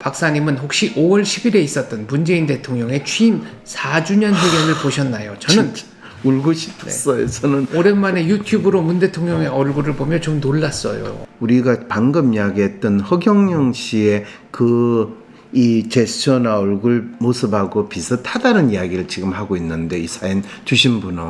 박사님은 혹시 5월 10일에 있었던 문재인 대통령의 취임 4주년 회견을 보셨나요? 저는 울고 싶었어요. 저는 오랜만에 유튜브로 문 대통령의 얼굴을 보며 좀 놀랐어요. 우리가 방금 이야기했던 허경영 씨의 이 제스처나 얼굴 모습하고 비슷하다는 이야기를 지금 하고 있는데, 이 사연 주신 분은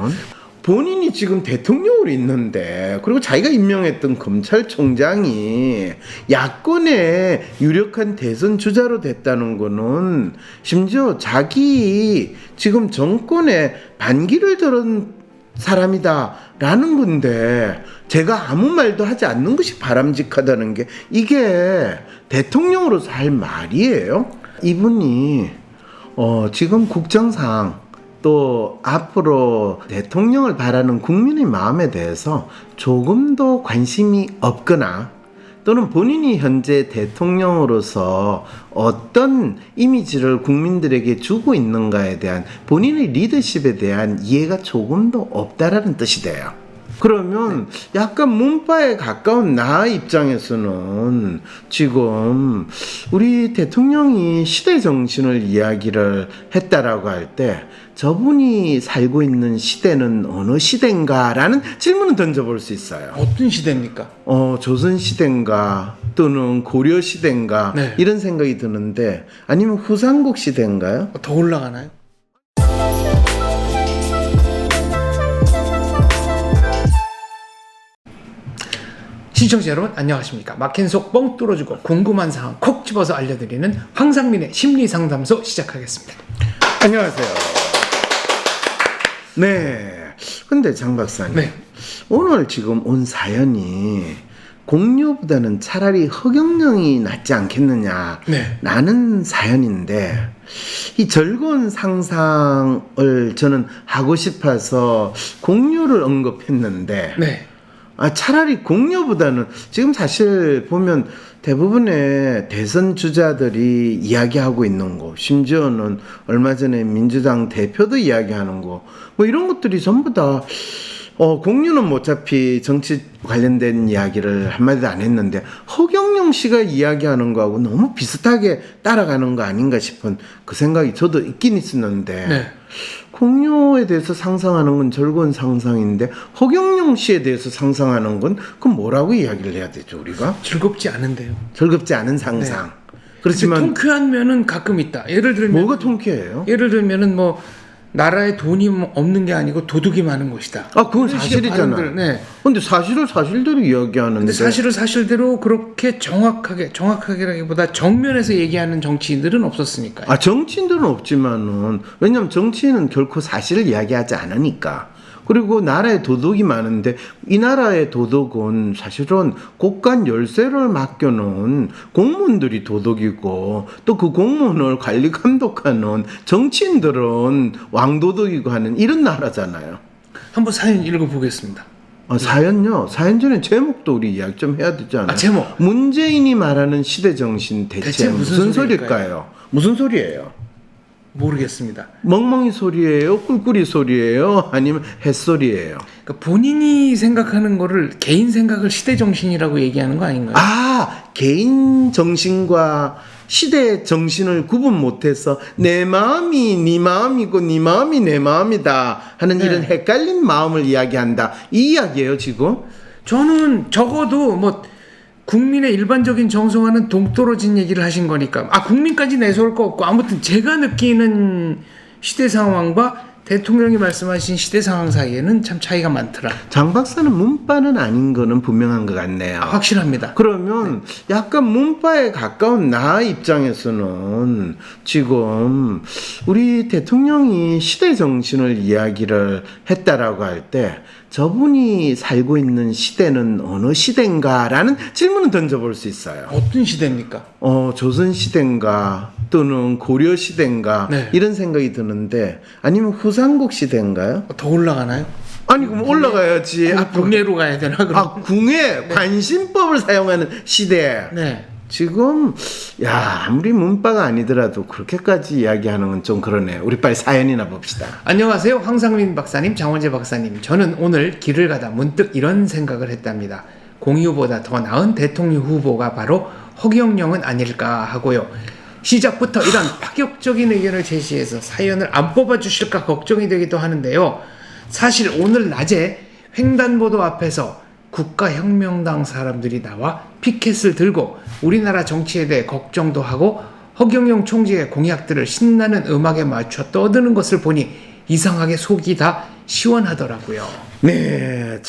본인이 지금 대통령으로 있는데, 그리고 자기가 임명했던 검찰총장이 야권의 유력한 대선 주자로 됐다는 거는 심지어 자기 지금 정권에 반기를 들은 사람이다 라는 건데, 제가 아무 말도 하지 않는 것이 바람직하다는 게 이게 대통령으로서 할 말이에요? 이분이 지금 국정상 또 앞으로 대통령을 바라는 국민의 마음에 대해서 조금도 관심이 없거나, 또는 본인이 현재 대통령으로서 어떤 이미지를 국민들에게 주고 있는가에 대한 본인의 리더십에 대한 이해가 조금도 없다라는 뜻이 돼요. 그러면 약간 문파에 가까운 나 입장에서는 지금 우리 대통령이 시대 정신을 이야기를 했다라고 할 때, 저분이 살고 있는 시대는 어느 시대인가 라는 질문을 던져볼 수 있어요. 어떤 시대입니까? 조선시대인가 또는 고려시대인가, 네. 이런 생각이 드는데, 아니면 후삼국 시대인가요? 더 올라가나요? 시청자 여러분 안녕하십니까? 막힌 속 뻥 뚫어주고 궁금한 사항 콕 집어서 알려드리는 황상민의 심리상담소 시작하겠습니다. 안녕하세요. 네. 근데 장 박사님, 네. 오늘 지금 온 사연이 공유보다는 차라리 허경영이 낫지 않겠느냐 네. 라는 사연인데, 이 즐거운 상상을 저는 하고 싶어서 공유를 언급했는데, 네. 차라리 공유보다는 지금 사실 보면 대부분의 대선 주자들이 이야기하고 있는 거, 심지어는 얼마 전에 민주당 대표도 이야기하는 거, 뭐 이런 것들이 전부 다 공유는 뭐 어차피 정치 관련된 이야기를 한마디도 안 했는데, 허경영 씨가 이야기하는 거하고 너무 비슷하게 따라가는 거 아닌가 싶은 그 생각이 저도 있긴 있었는데, 네. 공유에 대해서 상상하는 건 즐거운 상상인데, 허경영 씨에 대해서 상상하는 건 그럼 뭐라고 이야기를 해야 되죠, 우리가? 즐겁지 않은데요. 즐겁지 않은 상상. 네. 그렇지만 통쾌한 면은 가끔 있다. 예를 들면 뭐가 통쾌해요? 예를 들면은 뭐 나라에 돈이 없는 게 아니고 도둑이 많은 것이다. 그건 이런 식의 사실이잖아. 발언들, 네. 근데 사실을 사실대로 이야기하는데. 근데 사실을 사실대로 그렇게 정확하게라기보다 정면에서 얘기하는 정치인들은 없었으니까요. 정치인들은 없지만은, 왜냐면 정치인은 결코 사실을 이야기하지 않으니까. 그리고 나라에 도둑이 많은데, 이 나라의 도둑은 사실은 곳간 열쇠를 맡겨놓은 공무원들이 도둑이고, 또 그 공무원을 관리 감독하는 정치인들은 왕도둑이고 하는 이런 나라잖아요. 한번 사연 읽어보겠습니다. 사연요? 사연 전에 제목도 우리 이야기 좀 해야 되지 않아요? 제목. 문재인이 말하는 시대 정신 대체 무슨 소리일까요? 무슨 소리예요? 모르겠습니다. 멍멍이 소리예요? 꿀꿀이 소리예요? 아니면 햇소리예요? 그러니까 본인이 생각하는 거를 개인 생각을 시대 정신이라고 얘기하는 거 아닌가요? 개인 정신과 시대 정신을 구분 못해서 내 마음이 네 마음이고 네 마음이 내 마음이다 하는, 네, 이런 헷갈린 마음을 이야기한다, 이 이야기예요 지금? 저는 적어도 뭐 국민의 일반적인 정서와는 동떨어진 얘기를 하신 거니까 국민까지 내세울 거 없고, 아무튼 제가 느끼는 시대 상황과 대통령이 말씀하신 시대 상황 사이에는 참 차이가 많더라. 장 박사는 문파는 아닌 거는 분명한 것 같네요. 확실합니다. 그러면 약간 문파에 가까운 나 입장에서는 지금 우리 대통령이 시대 정신을 이야기를 했다라고 할 때, 저분이 살고 있는 시대는 어느 시대인가 라는 질문을 던져볼 수 있어요. 어떤 시대입니까? 조선시대인가 또는 고려시대인가, 네. 이런 생각이 드는데, 아니면 후삼국 시대인가요? 더 올라가나요? 그럼 올라가야지. 궁예로 가야 되나? 그럼? 궁예, 네. 관심법을 사용하는 시대. 네. 지금 아무리 문파가 아니더라도 그렇게까지 이야기하는 건 좀 그러네요. 우리 빨리 사연이나 봅시다. 안녕하세요. 황상민 박사님, 장원재 박사님. 저는 오늘 길을 가다 문득 이런 생각을 했답니다. 공유보다 더 나은 대통령 후보가 바로 허경영은 아닐까 하고요. 시작부터 이런 파격적인 의견을 제시해서 사연을 안 뽑아주실까 걱정이 되기도 하는데요. 사실 오늘 낮에 횡단보도 앞에서 국가혁명당 사람들이 나와 피켓을 들고 우리나라 정치에 대해 걱정도 하고 허경영 총재의 공약들을 신나는 음악에 맞춰 떠드는 것을 보니 이상하게 속이 다 시원하더라고요. 네,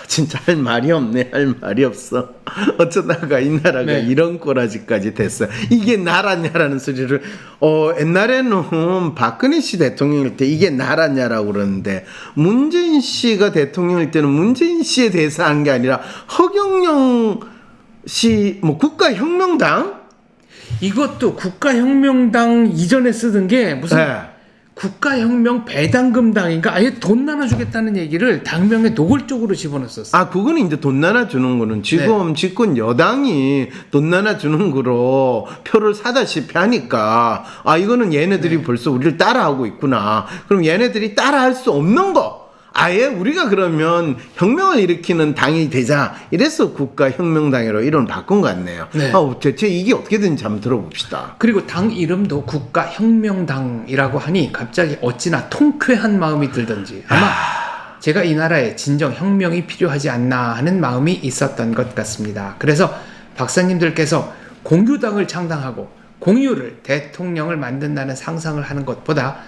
진짜 할 말이 없네. 할 말이 없어. 어쩌다가 이 나라가 네. 이런 꼬라지까지 됐어요. 이게 나라냐라는 소리를 옛날에는 박근혜 씨 대통령일 때 이게 나라냐라고 그러는데 문재인 씨가 대통령일 때는 문재인 씨에 대해서 한 게 아니라 허경영 씨 국가혁명당? 이것도 국가혁명당 이전에 쓰던 게 무슨 네. 국가혁명 배당금당인가 아예 돈 나눠주겠다는 얘기를 당명에 노골적으로 집어넣었었어요. 그거는 이제 돈 나눠주는 거는 지금 집권 여당이 돈 나눠주는 거로 표를 사다시피 하니까 이거는 얘네들이 벌써 우리를 따라하고 있구나. 그럼 얘네들이 따라할 수 없는 거 아예 우리가 그러면 혁명을 일으키는 당이 되자 이래서 국가혁명당으로 이름을 바꾼 것 같네요. 네. 대체 이게 어떻게 되는지 한번 들어봅시다. 그리고 당 이름도 국가혁명당이라고 하니 갑자기 어찌나 통쾌한 마음이 들던지 아마 제가 이 나라에 진정 혁명이 필요하지 않나 하는 마음이 있었던 것 같습니다. 그래서 박사님들께서 공유당을 창당하고 공유를 대통령을 만든다는 상상을 하는 것보다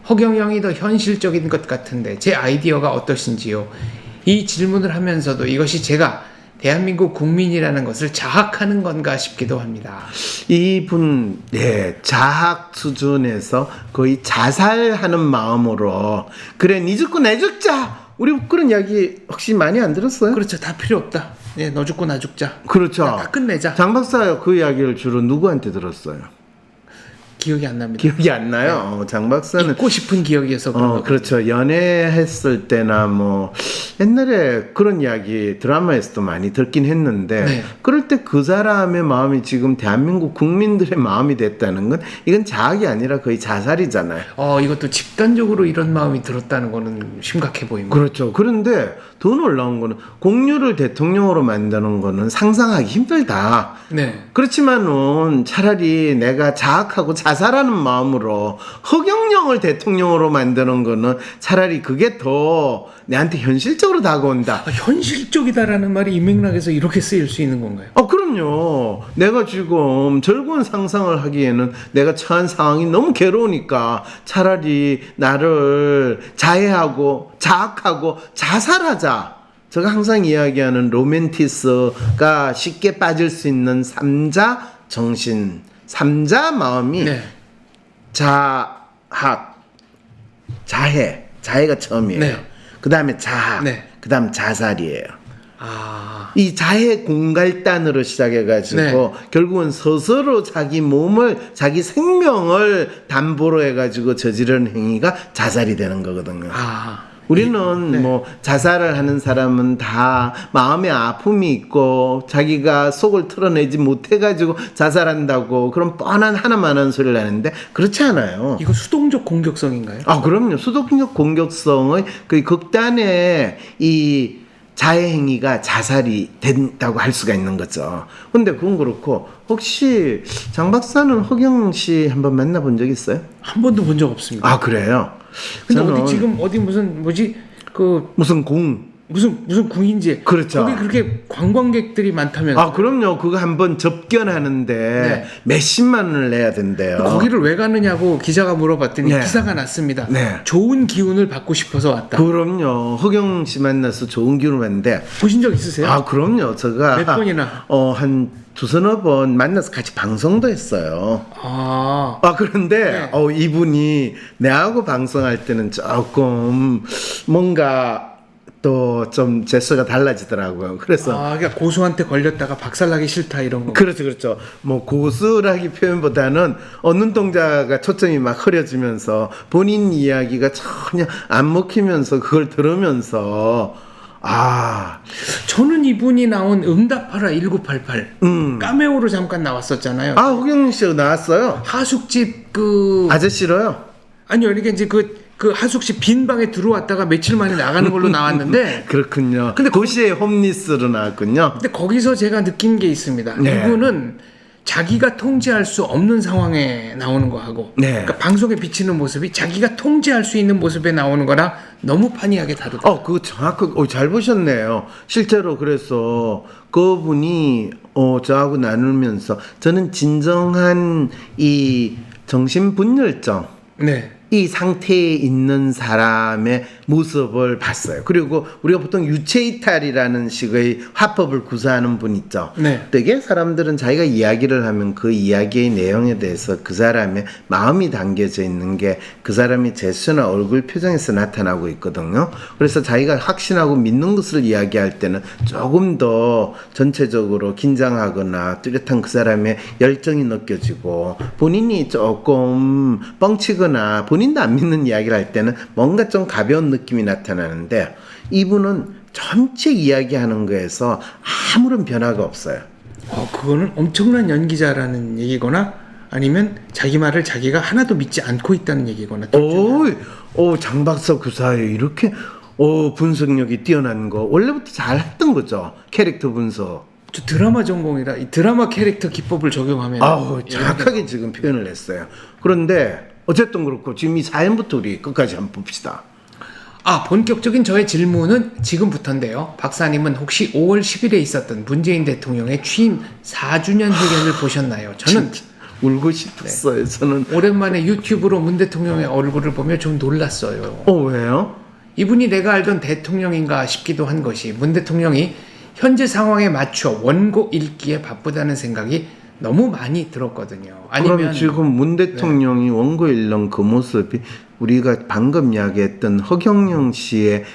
허경영이 더 현실적인 것 같은데 제 아이디어가 어떠신지요? 이 질문을 하면서도 이것이 제가 대한민국 국민이라는 것을 자학하는 건가 싶기도 합니다. 이분 자학 수준에서 거의 자살하는 마음으로 그래 니 죽고 내 죽자 우리 그런 이야기 혹시 많이 안 들었어요? 그렇죠. 다 필요 없다. 너 죽고 나 죽자. 그렇죠. 다 끝내자. 장 박사 그 이야기를 주로 누구한테 들었어요? 기억이 안 납니다. 기억이 안 나요. 장 박사는 잊고 싶은 기억이어서 그런 거. 그렇죠. 연애했을 때나 옛날에 그런 이야기 드라마에서도 많이 듣긴 했는데 네. 그럴 때 그 사람의 마음이 지금 대한민국 국민들의 마음이 됐다는 건 이건 자학이 아니라 거의 자살이잖아요. 이것도 집단적으로 이런 마음이 들었다는 거는 심각해 보입니다. 그렇죠. 그런데 더 놀라운 거는 공유를 대통령으로 만드는 거는 상상하기 힘들다. 네. 그렇지만은 차라리 내가 자학하고 자살하는 마음으로 허경영을 대통령으로 만드는 거는 차라리 그게 더 내한테 현실적으로 다가온다. 현실적이다라는 말이 이 맥락에서 이렇게 쓰일 수 있는 건가요? 그럼요. 내가 지금 즐거운 상상을 하기에는 내가 처한 상황이 너무 괴로우니까 차라리 나를 자해하고 자학하고 자살하자. 제가 항상 이야기하는 로맨티스가 쉽게 빠질 수 있는 삼자 정신, 삼자 마음이 네. 자학, 자해가 처음이에요. 네. 그 다음에 자학, 네. 그 다음 자살이에요. 이 자해 공갈단으로 시작해가지고 네. 결국은 스스로 자기 몸을 자기 생명을 담보로 해가지고 저지르는 행위가 자살이 되는 거거든요. 우리는 네. 자살을 하는 사람은 다 마음에 아픔이 있고 자기가 속을 털어내지 못해가지고 자살한다고 그런 뻔한 하나만한 소리를 하는데 그렇지 않아요. 이거 수동적 공격성인가요? 그럼요. 수동적 공격성의 그 극단의 이 자해 행위가 자살이 된다고 할 수가 있는 거죠. 근데 그건 그렇고 혹시 장 박사는 허경영 씨 한번 만나본 적 있어요? 한 번도 본 적 없습니다. 그래요? 근데 저는 지금 무슨 무슨 무슨 궁인지 그렇죠. 거기 그렇게 관광객들이 많다면 그럼요. 그거 한번 접견하는데 네. 몇십만 원을 내야 된대요. 거기를 왜 가느냐고 기자가 물어봤더니 네. 기사가 났습니다. 네. 좋은 기운을 받고 싶어서 왔다. 그럼요. 허경 씨 만나서 좋은 기운을 받는데 보신 적 있으세요? 그럼요. 제가 몇 번이나? 한 두서너 번 만나서 같이 방송도 했어요. 그런데 네. 이분이 내하고 방송할 때는 조금 뭔가 또 좀 제스처가 달라지더라고요. 그래서 그러니까 고수한테 걸렸다가 박살나기 싫다 이런 거. 그렇죠. 고수라기 표현보다는 눈동자가 초점이 막 흐려지면서 본인 이야기가 전혀 안 먹히면서 그걸 들으면서 저는 이분이 나온 응답하라 1988 까메오로 잠깐 나왔었잖아요. 허경영 씨가 나왔어요. 하숙집 아저씨로요? 아니요, 이렇게 이제 그 하숙집 빈 방에 들어왔다가 며칠 만에 나가는 걸로 나왔는데 그렇군요. 근데 도시의 홈리스로 나왔군요. 근데 거기서 제가 느낀 게 있습니다. 네. 이분은 자기가 통제할 수 없는 상황에 나오는 거하고 네. 그러니까 방송에 비치는 모습이 자기가 통제할 수 있는 모습에 나오는 거랑 너무 판이하게 다르다. 그거 정확하게 잘 보셨네요. 실제로 그래서 그분이 저하고 나누면서 저는 진정한 이 정신분열증 네. 이 상태에 있는 사람의 모습을 봤어요. 그리고 우리가 보통 유체이탈이라는 식의 화법을 구사하는 분 있죠. 네. 되게 사람들은 자기가 이야기를 하면 그 이야기의 내용에 대해서 그 사람의 마음이 담겨져 있는 게 그 사람의 제스처나 얼굴 표정에서 나타나고 있거든요. 그래서 자기가 확신하고 믿는 것을 이야기할 때는 조금 더 전체적으로 긴장하거나 뚜렷한 그 사람의 열정이 느껴지고 본인이 조금 뻥치거나 본인도 안 믿는 이야기를 할 때는 뭔가 좀 가벼운 느낌이 나타나는데 이분은 전체 이야기하는 거에서 아무런 변화가 없어요. 그거는 엄청난 연기자라는 얘기거나 아니면 자기 말을 자기가 하나도 믿지 않고 있다는 얘기거나. 장박사 구사에 이렇게 분석력이 뛰어난 거 원래부터 잘 했던 거죠. 캐릭터 분석. 저 드라마 전공이라 이 드라마 캐릭터 기법을 적용하면 정확하게 지금 표현을 했어요. 그런데 어쨌든 그렇고 지금 이 사연부터 우리 끝까지 한번 봅시다. 본격적인 저의 질문은 지금부터인데요. 박사님은 혹시 5월 10일에 있었던 문재인 대통령의 취임 4주년 회견을 보셨나요? 저는 울고 싶었어요. 저는 오랜만에 유튜브로 문 대통령의 얼굴을 보며 좀 놀랐어요. 왜요? 이분이 내가 알던 대통령인가 싶기도 한 것이 문 대통령이 현재 상황에 맞춰 원고 읽기에 바쁘다는 생각이 너무 많이 들었거든요. 그럼 지금 문 대통령이 원고 읽는 그 모습이 우리가 방금 이야기했던 허경영 씨의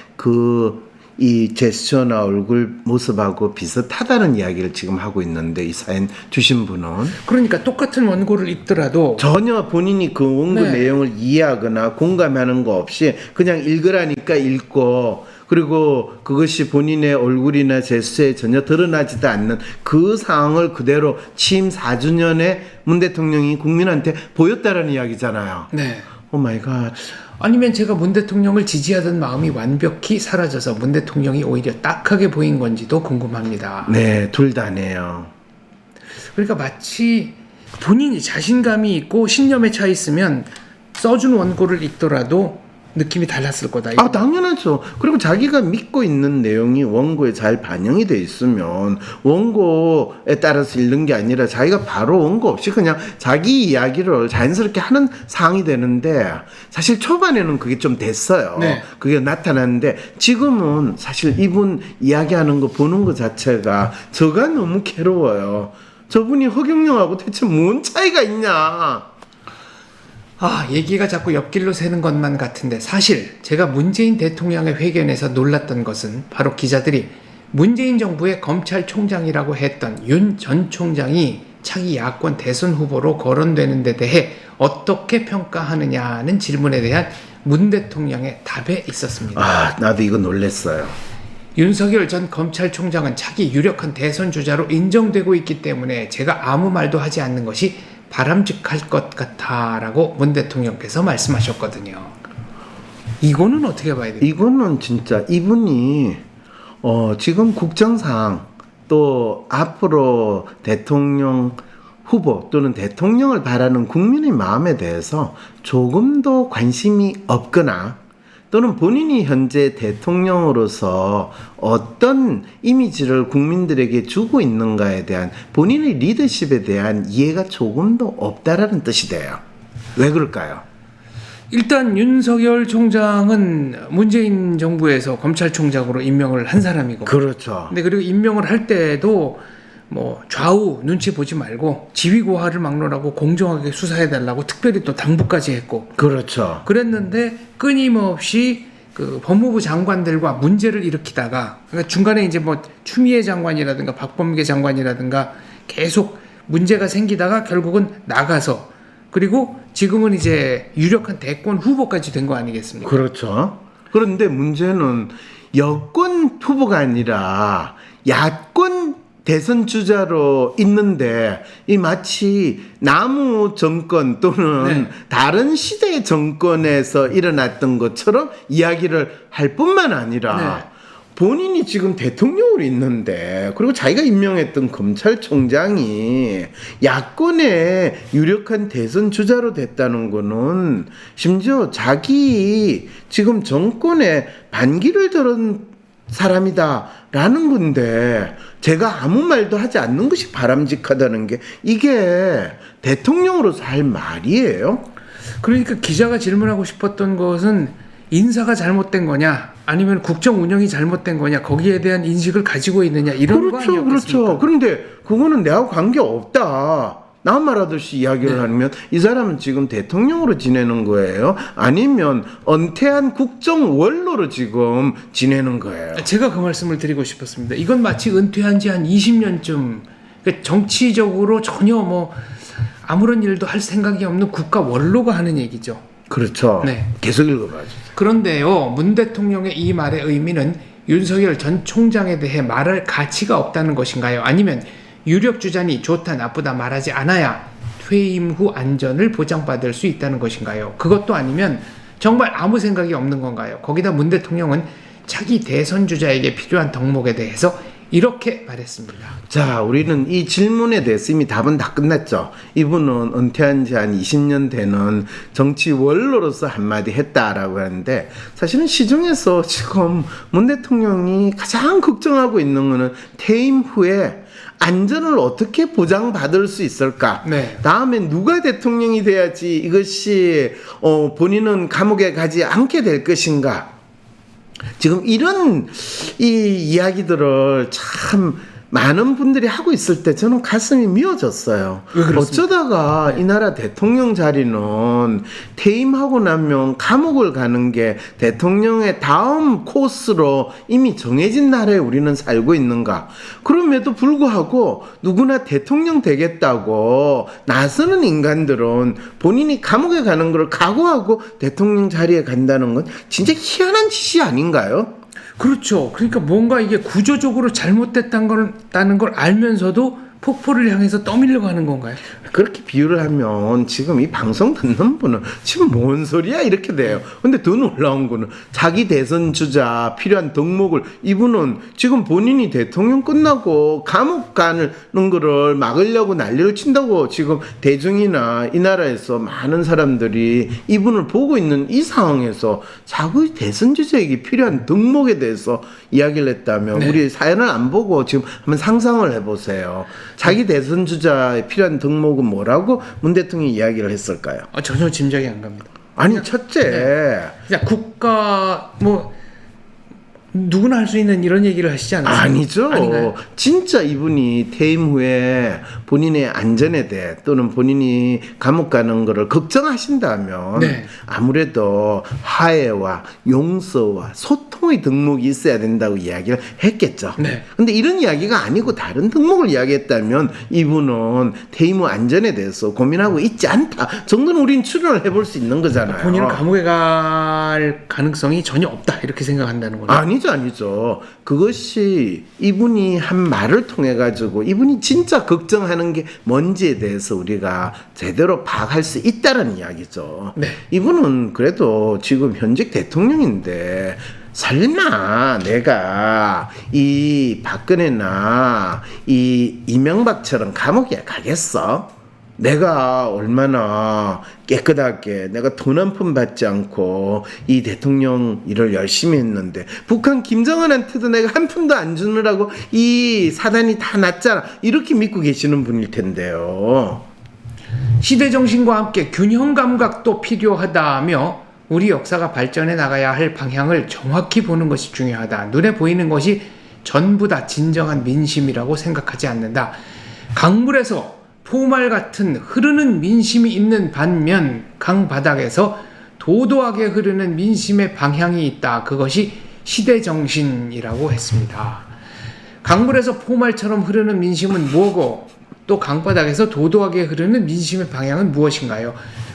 이 제스처나 얼굴 모습하고 비슷하다는 이야기를 지금 하고 있는데 이 사연 주신 분은 그러니까 똑같은 원고를 읽더라도 전혀 본인이 그 원고 내용을 이해하거나 공감하는 거 없이 그냥 읽으라니까 읽고 그리고 그것이 본인의 얼굴이나 제스처에 전혀 드러나지도 않는 그 상황을 그대로 취임 4주년에 문 대통령이 국민한테 보였다라는 이야기잖아요. 네. 오 마이 갓. 아니면 제가 문 대통령을 지지하던 마음이 완벽히 사라져서 문 대통령이 오히려 딱하게 보인 건지도 궁금합니다. 네, 둘 다네요. 그러니까 마치 본인이 자신감이 있고 신념에 차 있으면 써준 원고를 읽더라도 느낌이 달랐을 거다. 당연하죠. 그리고 자기가 믿고 있는 내용이 원고에 잘 반영이 돼 있으면 원고에 따라서 읽는 게 아니라 자기가 바로 원고 없이 그냥 자기 이야기를 자연스럽게 하는 상황이 되는데 사실 초반에는 그게 좀 됐어요. 네. 그게 나타났는데 지금은 사실 이분 이야기하는 거 보는 거 자체가 저가 너무 괴로워요. 저분이 허경영하고 대체 뭔 차이가 있냐. 얘기가 자꾸 옆길로 새는 것만 같은데 사실 제가 문재인 대통령의 회견에서 놀랐던 것은 바로 기자들이 문재인 정부의 검찰총장이라고 했던 윤 전 총장이 차기 야권 대선 후보로 거론되는 데 대해 어떻게 평가하느냐는 질문에 대한 문 대통령의 답에 있었습니다. 나도 이거 놀랐어요. 윤석열 전 검찰총장은 차기 유력한 대선 주자로 인정되고 있기 때문에 제가 아무 말도 하지 않는 것이 바람직할 것 같아라고 문 대통령께서 말씀하셨거든요. 이거는 어떻게 봐야 됩니까? 이거는 진짜 이분이 지금 국정상 또 앞으로 대통령 후보 또는 대통령을 바라는 국민의 마음에 대해서 조금 더 관심이 없거나 또는 본인이 현재 대통령으로서 어떤 이미지를 국민들에게 주고 있는가에 대한 본인의 리더십에 대한 이해가 조금 더 없다라는 뜻이 돼요. 왜 그럴까요? 일단 윤석열 총장은 문재인 정부에서 검찰총장으로 임명을 한 사람이고 그렇죠. 근데 그리고 임명을 할 때도 뭐 좌우 눈치 보지 말고 지위고하를 막론하고 공정하게 수사해달라고 특별히 또 당부까지 했고 그렇죠. 그랬는데 끊임없이 그 법무부 장관들과 문제를 일으키다가 그러니까 중간에 이제 뭐 추미애 장관이라든가 박범계 장관이라든가 계속 문제가 생기다가 결국은 나가서 그리고 지금은 이제 유력한 대권 후보까지 된 거 아니겠습니까? 그렇죠. 그런데 문제는 여권 후보가 아니라 야권 대선 주자로 있는데 이 마치 남우 정권 또는 다른 시대의 정권에서 일어났던 것처럼 이야기를 할 뿐만 아니라 본인이 지금 대통령으로 있는데, 그리고 자기가 임명했던 검찰총장이 야권의 유력한 대선 주자로 됐다는 거는 심지어 자기 지금 정권에 반기를 들은 사람이다라는 건데, 제가 아무 말도 하지 않는 것이 바람직하다는 게 이게 대통령으로서 할 말이에요? 그러니까 기자가 질문하고 싶었던 것은 인사가 잘못된 거냐 아니면 국정 운영이 잘못된 거냐 거기에 대한 인식을 가지고 있느냐 이런 거 아니었겠습니까? 그렇죠. 그런데 그거는 내하고 관계없다. 나 말하듯이 이야기를 하면 이 사람은 지금 대통령으로 지내는 거예요? 아니면 은퇴한 국정 원로로 지금 지내는 거예요? 제가 그 말씀을 드리고 싶었습니다. 이건 마치 은퇴한 지 한 20년쯤 정치적으로 전혀 뭐 아무런 일도 할 생각이 없는 국가 원로가 하는 얘기죠. 그렇죠. 네. 계속 읽어봐요. 그런데요, 문 대통령의 이 말의 의미는 윤석열 전 총장에 대해 말할 가치가 없다는 것인가요? 아니면 유력 주자니 좋다 나쁘다 말하지 않아야 퇴임 후 안전을 보장받을 수 있다는 것인가요? 그것도 아니면 정말 아무 생각이 없는 건가요? 거기다 문 대통령은 차기 대선 주자에게 필요한 덕목에 대해서 이렇게 말했습니다. 자, 우리는 이 질문에 대해서 이미 답은 다 끝났죠. 이분은 은퇴한 지 한 20년 되는 정치 원로로서 한마디 했다라고 하는데, 사실은 시중에서 지금 문 대통령이 가장 걱정하고 있는 거는 퇴임 후에 안전을 어떻게 보장받을 수 있을까? 네. 다음에 누가 대통령이 돼야지 이것이 본인은 감옥에 가지 않게 될 것인가? 지금 이런 이 이야기들을 참 많은 분들이 하고 있을 때 저는 가슴이 미어졌어요. 어쩌다가 이 나라 대통령 자리는 퇴임하고 나면 감옥을 가는 게 대통령의 다음 코스로 이미 정해진 나라에 우리는 살고 있는가? 그럼에도 불구하고 누구나 대통령 되겠다고 나서는 인간들은 본인이 감옥에 가는 걸 각오하고 대통령 자리에 간다는 건 진짜 희한한 짓이 아닌가요? 그렇죠. 그러니까 뭔가 이게 구조적으로 잘못됐다는 걸 알면서도 폭포를 향해서 떠밀려 가는 건가요? 그렇게 비유를 하면 지금 이 방송 듣는 분은 지금 뭔 소리야 이렇게 돼요. 근데 더 놀라운 거는 자기 대선 주자 필요한 덕목을 이분은 지금 본인이 대통령 끝나고 감옥 가는 거를 막으려고 난리를 친다고 지금 대중이나 이 나라에서 많은 사람들이 이분을 보고 있는 이 상황에서 자기 대선 주자에게 필요한 덕목에 대해서 이야기를 했다면 우리 사연을 안 보고 지금 한번 상상을 해보세요. 자기 대선 주자에 필요한 덕목은 뭐라고 문 대통령이 이야기를 했을까요? 전혀 짐작이 안 갑니다. 아니 첫째 그냥 국가 뭐 누구나 할 수 있는 이런 얘기를 하시지 않았어요? 아니죠. 아닌가요? 진짜 이분이 퇴임 후에 본인의 안전에 대해 또는 본인이 감옥 가는 거를 걱정하신다면 아무래도 화해와 용서와 소통의 덕목이 있어야 된다고 이야기를 했겠죠. 근데 이런 이야기가 아니고 다른 덕목을 이야기했다면 이분은 퇴임 후 안전에 대해서 고민하고 있지 않다 정도는 우린 추론을 해볼 수 있는 거잖아요. 본인은 감옥에 갈 가능성이 전혀 없다 이렇게 생각한다는 거죠? 아니죠. 그것이 이분이 한 말을 통해 가지고 이분이 진짜 걱정하는 게 뭔지에 대해서 우리가 제대로 파악할 수 있다는 이야기죠. 이분은 그래도 지금 현직 대통령인데 설마 내가 이 박근혜나 이 이명박처럼 감옥에 가겠어? 내가 얼마나 깨끗하게 내가 돈 한 푼 받지 않고 이 대통령 일을 열심히 했는데 북한 김정은한테도 내가 한 푼도 안 주느라고 이 사단이 다 났잖아 이렇게 믿고 계시는 분일 텐데요. 시대정신과 함께 균형 감각도 필요하다며 우리 역사가 발전해 나가야 할 방향을 정확히 보는 것이 중요하다. 눈에 보이는 것이 전부 다 진정한 민심이라고 생각하지 않는다. 강물에서 포말 같은 흐르는 민심이 있는 반면 강바닥에서 도도하게 흐르는 민심의 방향이 있다. 그것이 시대정신이라고 했습니다. 강물에서 포말처럼 흐르는 민심은 뭐고 또 강바닥에서 도도하게 흐르는 민심의 방향은 무엇인가요?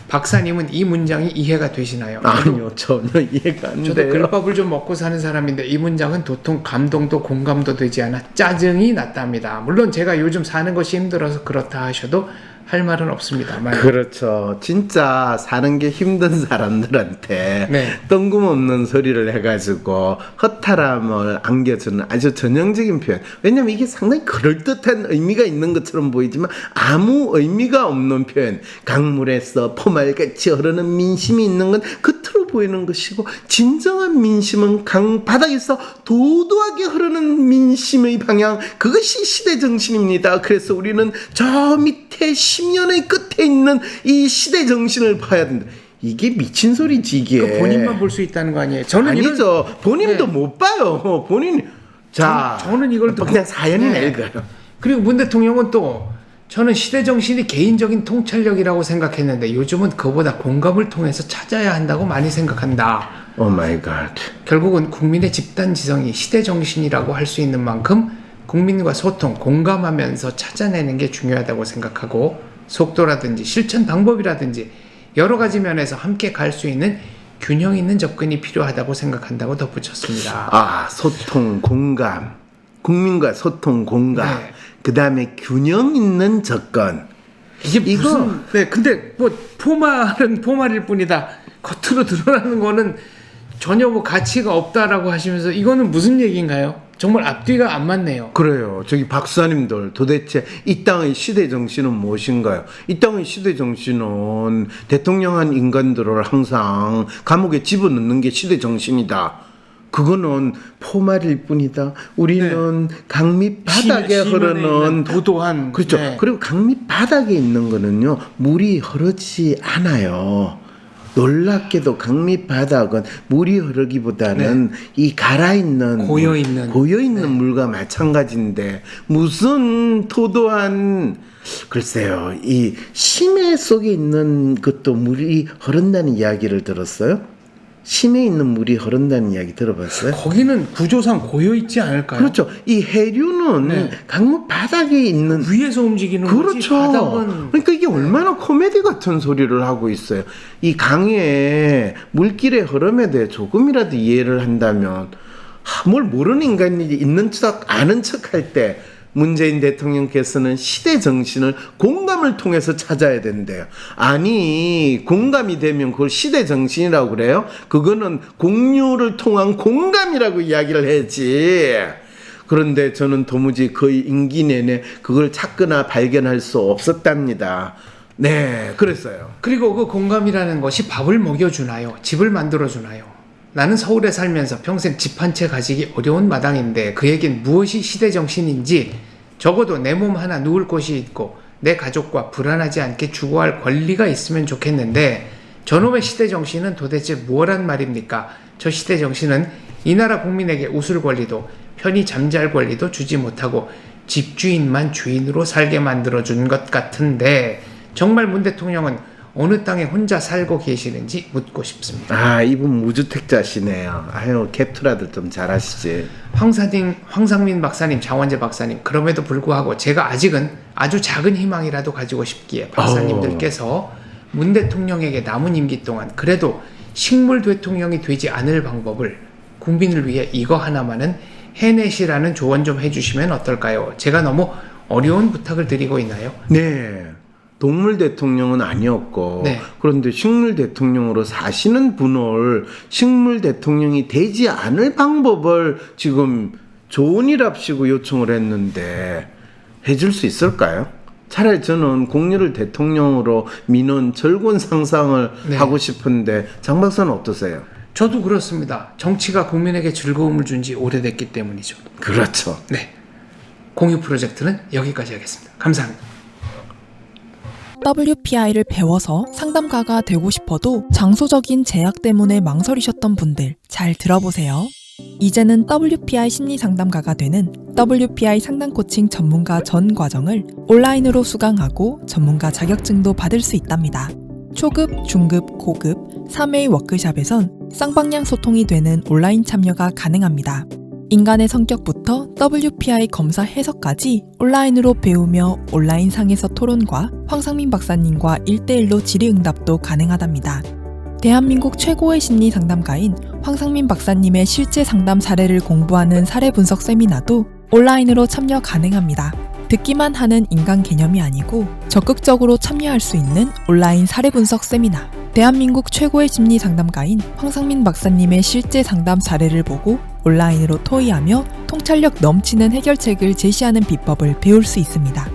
박사님은 이 문장이 이해가 되시나요? 아니요, 전혀 이해가 안 저도 돼요. 글밥을 좀 먹고 사는 사람인데 이 문장은 도통 감동도 공감도 되지 않아 짜증이 났답니다. 물론 제가 요즘 사는 것이 힘들어서 그렇다 하셔도 할 말은 없습니다만. 그렇죠. 진짜 사는 게 힘든 사람들한테 네. 뜬금없는 소리를 해가지고 허탈함을 안겨주는 아주 전형적인 표현. 왜냐면 이게 상당히 그럴듯한 의미가 있는 것처럼 보이지만 아무 의미가 없는 표현. 강물에서 포말같이 흐르는 민심이 있는 건 겉으로 보이는 것이고, 진정한 민심은 강 바닥에서 도도하게 흐르는 민심의 방향, 그것이 시대 정신입니다. 그래서 우리는 저 밑에 10년의 끝에 있는 이 시대 정신을 봐야 된다. 이게 미친 소리지 이게. 그 본인만 볼 수 있다는 거 아니에요? 저는 아니죠. 본인도 네. 못 봐요. 본인. 자, 저는 이걸 듣고 그냥 사연이 네. 낡아요. 그리고 문 대통령은 또 저는 시대 정신이 개인적인 통찰력이라고 생각했는데 요즘은 그보다 공감을 통해서 찾아야 한다고 많이 생각한다. 오 마이 갓. 결국은 국민의 집단 지성이 시대 정신이라고 할 수 있는 만큼 국민과 소통, 공감하면서 찾아내는 게 중요하다고 생각하고, 속도라든지 실천 방법이라든지 여러 가지 면에서 함께 갈 수 있는 균형 있는 접근이 필요하다고 생각한다고 덧붙였습니다. 아, 소통, 공감. 국민과 소통, 공감. 네. 그 다음에 균형 있는 접근. 이게 이거- 무슨 네 근데 뭐 포말은 포말일 뿐이다, 겉으로 드러나는 거는 전혀 뭐 가치가 없다라고 하시면서 이거는 무슨 얘기인가요? 정말 앞뒤가 안 맞네요. 그래요. 저기 박사님들, 도대체 이 땅의 시대 정신은 무엇인가요? 이 땅의 시대 정신은 대통령한 인간들을 항상 감옥에 집어넣는 게 시대 정신이다. 그거는 포말일 뿐이다. 우리는 강 밑바닥에 흐르는 도도한 그렇죠. 네. 그리고 강 밑바닥에 있는 거는요, 물이 흐르지 않아요. 놀랍게도 강 밑바닥은 물이 흐르기보다는 이 갈아있는 고여있는 네. 물과 마찬가지인데, 무슨 도도한, 글쎄요, 이 심해 속에 있는 것도 물이 흐른다는 이야기를 들었어요? 심해 있는 물이 흐른다는 이야기 들어봤어요? 거기는 구조상 고여 있지 않을까요? 그렇죠. 이 해류는 네. 강물 바닥에 있는, 위에서 움직이는 거지 그렇죠. 바닥은 그러니까 이게 얼마나 코미디 같은 소리를 하고 있어요. 이 강의 물길의 흐름에 대해 조금이라도 이해를 한다면, 뭘 모르는 인간이 있는 척 아는 척 할 때 문재인 대통령께서는 시대 정신을 공감을 통해서 찾아야 된대요. 아니, 공감이 되면 그걸 시대 정신이라고 그래요? 그거는 공유를 통한 공감이라고 이야기를 해야지. 그런데 저는 도무지 거의 임기 내내 그걸 찾거나 발견할 수 없었답니다. 네, 그랬어요. 그리고 그 공감이라는 것이 밥을 먹여주나요? 집을 만들어주나요? 나는 서울에 살면서 평생 집 한 채 가지기 어려운 마당인데 그에겐 무엇이 시대정신인지, 적어도 내 몸 하나 누울 곳이 있고 내 가족과 불안하지 않게 주거할 권리가 있으면 좋겠는데, 저놈의 시대정신은 도대체 뭐란 말입니까? 저 시대정신은 이 나라 국민에게 웃을 권리도 편히 잠잘 권리도 주지 못하고 집주인만 주인으로 살게 만들어준 것 같은데, 정말 문 대통령은 어느 땅에 혼자 살고 계시는지 묻고 싶습니다. 아, 이분 무주택자시네요. 아유, 캡투라도 좀 잘하시지. 황상민 박사님, 장원재 박사님, 그럼에도 불구하고 제가 아직은 아주 작은 희망이라도 가지고 싶기에 박사님들께서 문 대통령에게 남은 임기 동안 그래도 식물 대통령이 되지 않을 방법을 국민을 위해 이거 하나만은 해내시라는 조언 좀 해주시면 어떨까요? 제가 너무 어려운 부탁을 드리고 있나요? 네. 동물 대통령은 아니었고, 네. 그런데 식물 대통령으로 사시는 분을 식물 대통령이 되지 않을 방법을 지금 조언이랍시고 요청을 했는데 해줄 수 있을까요? 차라리 저는 공유를 대통령으로 미는 절곤 상상을 네. 하고 싶은데, 장 박사는 어떠세요? 저도 그렇습니다. 정치가 국민에게 즐거움을 준 지 오래됐기 때문이죠. 그렇죠. 네. 공유 프로젝트는 여기까지 하겠습니다. 감사합니다. WPI를 배워서 상담가가 되고 싶어도 장소적인 제약 때문에 망설이셨던 분들 잘 들어보세요. 이제는 WPI 심리 상담가가 되는 WPI 상담 코칭 전문가 전 과정을 온라인으로 수강하고 전문가 자격증도 받을 수 있답니다. 초급, 중급, 고급 3회의 워크샵에선 쌍방향 소통이 되는 온라인 참여가 가능합니다. 인간의 성격부터 WPI 검사 해석까지 온라인으로 배우며 온라인상에서 토론과 황상민 박사님과 1대1로 질의응답도 가능하답니다. 대한민국 최고의 심리 상담가인 황상민 박사님의 실제 상담 사례를 공부하는 사례 분석 세미나도 온라인으로 참여 가능합니다. 듣기만 하는 인간 개념이 아니고 적극적으로 참여할 수 있는 온라인 사례 분석 세미나. 대한민국 최고의 심리 상담가인 황상민 박사님의 실제 상담 사례를 보고 온라인으로 토의하며 통찰력 넘치는 해결책을 제시하는 비법을 배울 수 있습니다.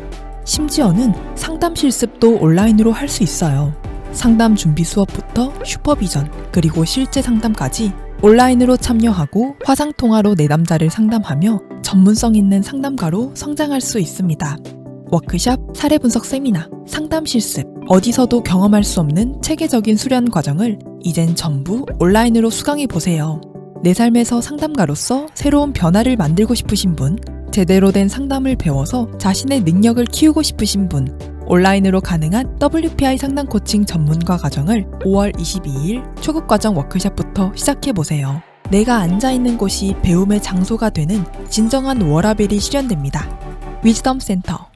심지어는 상담 실습도 온라인으로 할 수 있어요. 상담 준비 수업부터 슈퍼비전, 그리고 실제 상담까지 온라인으로 참여하고 화상통화로 내담자를 상담하며 전문성 있는 상담가로 성장할 수 있습니다. 워크샵, 사례 분석 세미나, 상담 실습, 어디서도 경험할 수 없는 체계적인 수련 과정을 이젠 전부 온라인으로 수강해보세요. 내 삶에서 상담가로서 새로운 변화를 만들고 싶으신 분, 제대로 된 상담을 배워서 자신의 능력을 키우고 싶으신 분, 온라인으로 가능한 WPI 상담 코칭 전문가 과정을 5월 22일 초급 과정 워크숍부터 시작해보세요. 내가 앉아있는 곳이 배움의 장소가 되는 진정한 워라밸이 실현됩니다. 위즈덤 센터